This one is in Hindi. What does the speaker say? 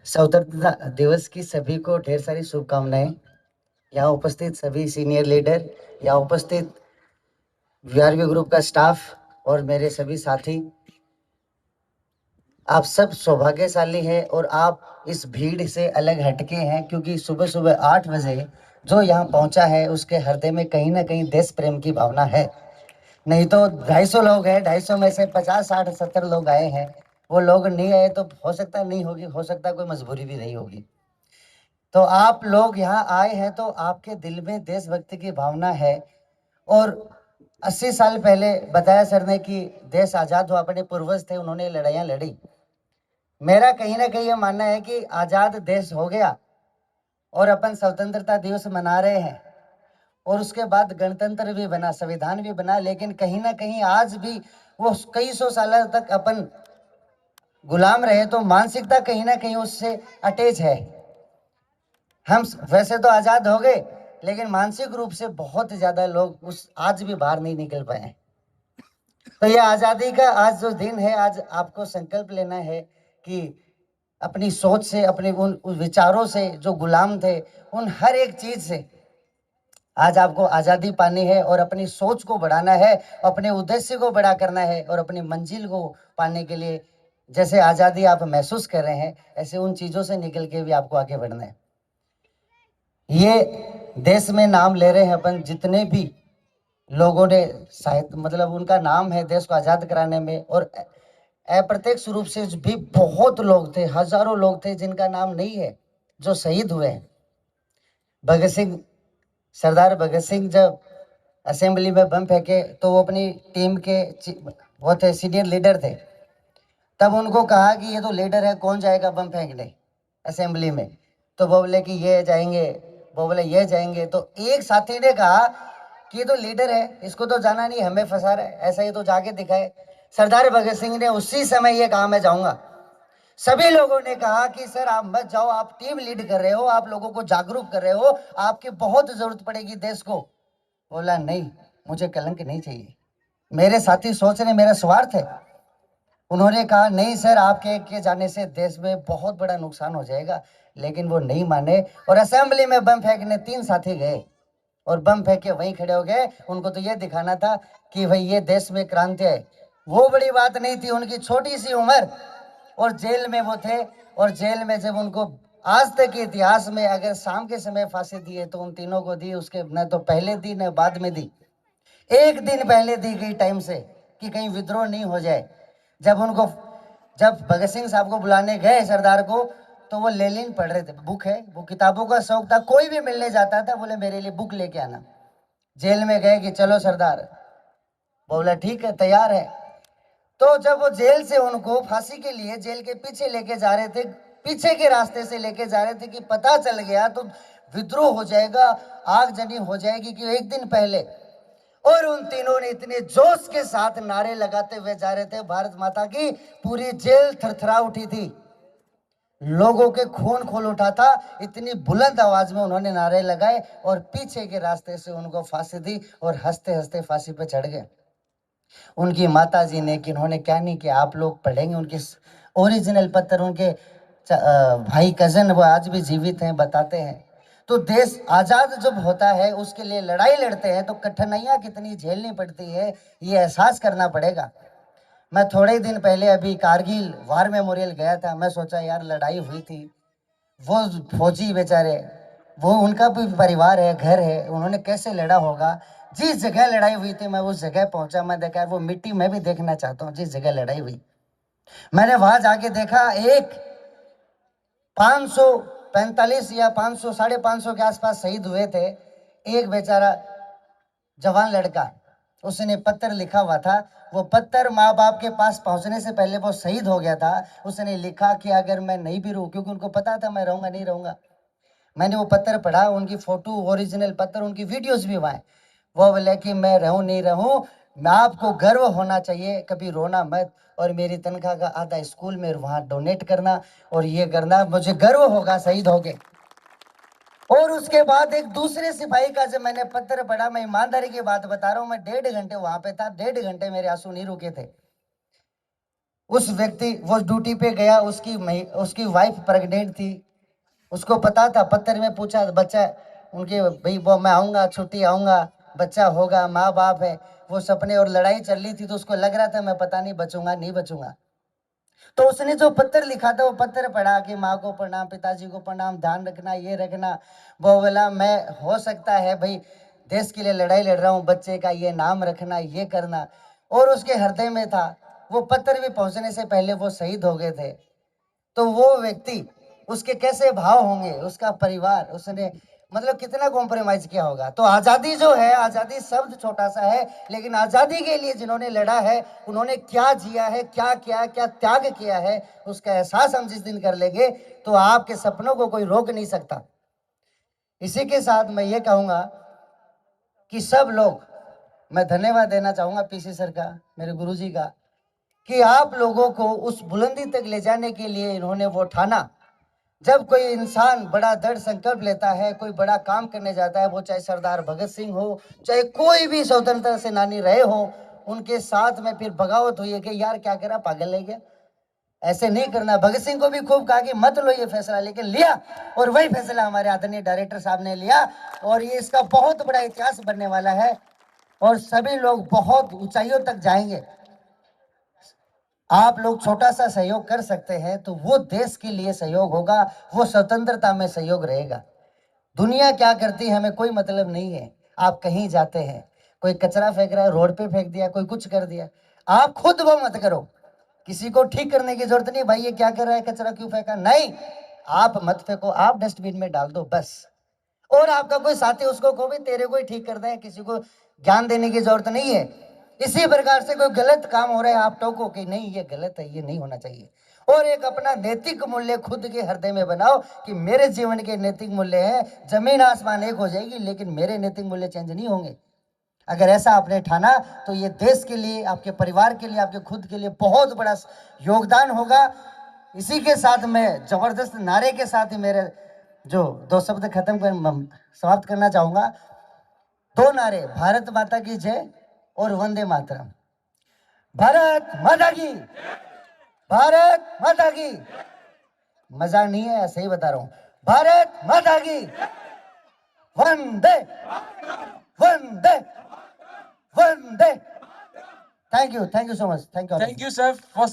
स्वतंत्रता दिवस की सभी को ढेर सारी शुभकामनाएं। यहाँ उपस्थित सभी सीनियर लीडर, यहाँ उपस्थित वीआरवी ग्रुप का स्टाफ और मेरे सभी साथी, आप सब सौभाग्यशाली हैं और आप इस भीड़ से अलग हटके हैं, क्योंकि सुबह सुबह 8 बजे जो यहाँ पहुँचा है उसके हृदय में कहीं ना कहीं देश प्रेम की भावना है। नहीं तो 250 लोग हैं, 250 में से 50, 60, 70 लोग आए हैं। वो लोग नहीं आए तो हो सकता नहीं होगी, हो सकता कोई मजबूरी भी रही होगी। तो आप लोग यहाँ आए हैं तो आपके दिल में देशभक्ति की भावना है। और 80 साल पहले बताया सर ने कि देश आजाद हुआ, अपने पूर्वज थे, उन्होंने लड़ाइयाँ लड़ी। मेरा कहीं ना कहीं ये मानना है कि आजाद देश हो गया और अपन स्वतंत्रता दिवस मना रहे हैं, और उसके बाद गणतंत्र भी बना, संविधान भी बना, लेकिन कहीं ना कहीं आज भी वो कई सौ साल तक अपन गुलाम रहे, तो मानसिकता कहीं ना कहीं उससे अटैच है। हम वैसे तो आजाद हो गए, लेकिन मानसिक रूप से बहुत ज्यादा लोग उस आज भी बाहर नहीं निकल पाए। तो ये आजादी का आज जो दिन है, आज आपको संकल्प लेना है कि अपनी सोच से, अपने उन विचारों से, जो गुलाम थे उन हर एक चीज से आज आपको आजादी पानी है और अपनी सोच को बढ़ाना है, अपने उद्देश्य को बड़ा करना है और अपनी मंजिल को पाने के लिए जैसे आजादी आप महसूस कर रहे हैं, ऐसे उन चीजों से निकल के भी आपको आगे बढ़ना है। ये देश में नाम ले रहे हैं अपन, जितने भी लोगों ने साहित्य मतलब उनका नाम है देश को आजाद कराने में, और अप्रत्यक्ष रूप से भी बहुत लोग थे, हजारों लोग थे जिनका नाम नहीं है, जो शहीद हुए हैं। भगत सिंह, सरदार भगत सिंह जब असेंबली में बम फेंके तो वो अपनी टीम के वो थे, सीनियर लीडर थे। तब उनको कहा कि ये तो लीडर है, कौन जाएगा बम फेंकने असेंबली में? तो वो बोले कि ये जाएंगे, वो बोले ये जाएंगे। तो एक साथी ने कहा कि ये तो लीडर है, इसको तो जाना नहीं, हमें फंसा रहा है, ऐसा ही तो जाके दिखाए। सरदार भगत सिंह ने उसी समय ये कहा मैं जाऊंगा। सभी लोगों ने कहा कि सर आप मत जाओ, आप टीम लीड कर रहे हो, आप लोगों को जागरूक कर रहे हो, आपकी बहुत जरूरत पड़ेगी देश को। बोला नहीं, मुझे कलंक नहीं चाहिए, मेरे साथी सोच रहे मेरा स्वार्थ है। उन्होंने कहा नहीं सर, आपके के जाने से देश में बहुत बड़ा नुकसान हो जाएगा, लेकिन वो नहीं माने और असेंबली में बम फेंकने 3 साथी गए और बम फेंक के वहीं खड़े हो गए। उनको तो ये दिखाना था कि भाई ये देश में क्रांति है। वो बड़ी बात नहीं थी, उनकी छोटी सी उम्र, और जेल में वो थे। और जेल में जब उनको आज तक के इतिहास में अगर शाम के समय फांसी दी है तो उन तीनों को दी, उसके न तो पहले दी न बाद में दी, एक दिन पहले दी गई टाइम से, कि कहीं विद्रोह नहीं हो जाए। जब भगत सिंह साहब को बुलाने गए सरदार को, तो वो लेनिन पढ़ रहे थे, बुक है, वो किताबों का शौक था, कोई भी मिलने जाता था बोले मेरे लिए बुक लेके आना। जेल में गए कि चलो सरदार, बोला ठीक है तैयार है। तो जब वो जेल से उनको फांसी के लिए जेल के पीछे लेके जा रहे थे, पीछे के रास्ते से लेके जा रहे थे कि पता चल गया तो विद्रोह हो जाएगा, आगजनी हो जाएगी, कि एक दिन पहले। और उन तीनों ने इतने जोश के साथ नारे लगाते हुए जा रहे थे भारत माता की, पूरी जेल थरथरा उठी थी, लोगों के खून खोल उठा था, इतनी बुलंद आवाज में उन्होंने नारे लगाए और पीछे के रास्ते से उनको फांसी दी और हंसते हंसते फांसी पे चढ़ गए। उनकी माता जी ने, कि उन्होंने क्या नहीं किया, आप लोग पढ़ेंगे उनके ओरिजिनल पत्र, उनके भाई कजन वो आज भी जीवित हैं, बताते हैं। तो देश आजाद जब होता है उसके लिए लड़ाई लड़ते हैं तो कठिनाइयां कितनी झेलनी पड़ती है, ये एहसास करना पड़ेगा। मैं थोड़े ही दिन पहले अभी कारगिल वार मेमोरियल गया था, मैं सोचा यार लड़ाई हुई थी, वो फौजी बेचारे, वो उनका भी परिवार है, घर है, उन्होंने कैसे लड़ा होगा। जिस जगह लड़ाई हुई थी मैं उस जगह पहुंचा, मैं देखा वो मिट्टी मैं भी देखना चाहता हूँ जिस जगह लड़ाई हुई। मैंने वहां जाके देखा, एक 545 या 500, 550 के आसपास शहीद हुए थे। एक बेचारा जवान लड़का, उसने पत्र लिखा हुआ था, वो पत्र माँ बाप के पास पहुंचने से पहले वो शहीद हो गया था। उसने लिखा कि अगर मैं नहीं भी रहूं, क्योंकि उनको पता था मैं रहूंगा नहीं रहूंगा। मैंने वो पत्र पढ़ा, उनकी फोटो, ओरिजिनल पत्र, उनकी वीडियोस भी वहाँ। वो बोले कि मैं रहूं नहीं रहूं, मैं आपको गर्व होना चाहिए, कभी रोना मत, और मेरी तनख्वाह का आधा स्कूल में वहाँ डोनेट करना, और ये करना, मुझे गर्व होगा शहीद हो गए। और उसके बाद एक दूसरे सिपाही का जब मैंने पत्र पढ़ा, मैं ईमानदारी की बात बता रहा हूँ, मैं 1.5 घंटे वहां पे था, 1.5 घंटे मेरे आंसू नहीं रुके थे। उस व्यक्ति वो ड्यूटी पे गया, उसकी वाइफ प्रेग्नेंट थी, उसको पता था, पत्थर में पूछा बच्चा उनके, भाई वो मैं आऊँगा, छुट्टी आऊँगा, बच्चा होगा, माँ बाप है, वो सपने और लड़ाई चल रही थी, तो उसको लग रहा था मैं पता नहीं बचूंगा नहीं बचूंगा। तो उसने जो पत्थर लिखा था वो पत्थर पढ़ा कि माँ को प्रणाम, पिताजी को प्रणाम, ध्यान रखना, ये रखना। वो बोला मैं हो सकता है भाई देश के लिए लड़ाई लड़ रहा हूँ, बच्चे का ये नाम रखना, ये करना। और उसके हृदय में था, वो पत्थर भी पहुंचने से पहले वो शहीद हो गए थे। तो वो व्यक्ति, उसके कैसे भाव होंगे, उसका परिवार, उसने मतलब कितना कॉम्प्रोमाइज किया होगा। तो आजादी जो है, आजादी शब्द छोटा सा है, लेकिन आजादी के लिए जिन्होंने लड़ा है, उन्होंने क्या जिया है, क्या किया, क्या त्याग किया है, उसका एहसास हम जिस दिन कर लेंगे तो आपके सपनों को कोई रोक नहीं सकता। इसी के साथ मैं ये कहूंगा कि सब लोग, मैं धन्यवाद देना चाहूंगा पीसी सर का, मेरे गुरुजी का, कि आप लोगों को उस बुलंदी तक ले जाने के लिए इन्होंने वो ठाना। जब कोई इंसान बड़ा दृढ़ संकल्प लेता है, कोई बड़ा काम करने जाता है, वो चाहे सरदार भगत सिंह हो, चाहे कोई भी स्वतंत्रता सेनानी रहे हो, उनके साथ में फिर बगावत हुई है कि यार क्या करा, पागल है क्या, ऐसे नहीं करना। भगत सिंह को भी खूब कहा कि मत लो ये फैसला, लेकिन लिया, और वही फैसला हमारे आदरणीय डायरेक्टर साहब ने लिया, और ये इसका बहुत बड़ा इतिहास बनने वाला है, और सभी लोग बहुत ऊंचाइयों तक जाएंगे। आप लोग छोटा सा सहयोग कर सकते हैं तो वो देश के लिए सहयोग होगा, वो स्वतंत्रता में सहयोग रहेगा। दुनिया क्या करती है हमें कोई मतलब नहीं है। आप कहीं जाते हैं, कोई कचरा फेंक रहा है, रोड पे फेंक दिया, कोई कुछ कर दिया, आप खुद वो मत करो, किसी को ठीक करने की जरूरत नहीं, भाई ये क्या कर रहा है, कचरा क्यों फेंका, नहीं, आप मत फेंको, आप डस्टबिन में डाल दो बस। और आपका कोई साथी, उसको कहो भी तेरे को ही ठीक कर दे, किसी को ज्ञान देने की जरूरत नहीं है। इसी प्रकार से कोई गलत काम हो रहा है, आप टोको कि नहीं ये गलत है, ये नहीं होना चाहिए। और एक अपना नैतिक मूल्य खुद के हृदय में बनाओ कि मेरे जीवन के नैतिक मूल्य हैं, जमीन आसमान एक हो जाएगी लेकिन मेरे नैतिक मूल्य चेंज नहीं होंगे। अगर ऐसा आपने ठाना तो ये देश के लिए, आपके परिवार के लिए, आपके खुद के लिए बहुत बड़ा योगदान होगा। इसी के साथ मैं जबरदस्त नारे के साथ ही मेरे जो दो शब्द खत्म कर समाप्त करना चाहूंगा। दो नारे, भारत माता की जय और वंदे मातरम। भारत माता की, भारत माता की, मजाक नहीं है, ऐसे ही बता रहा हूं, भारत माता की, वंदे वंदे वंदे। Thank you so much, thank you Thank you, sir, for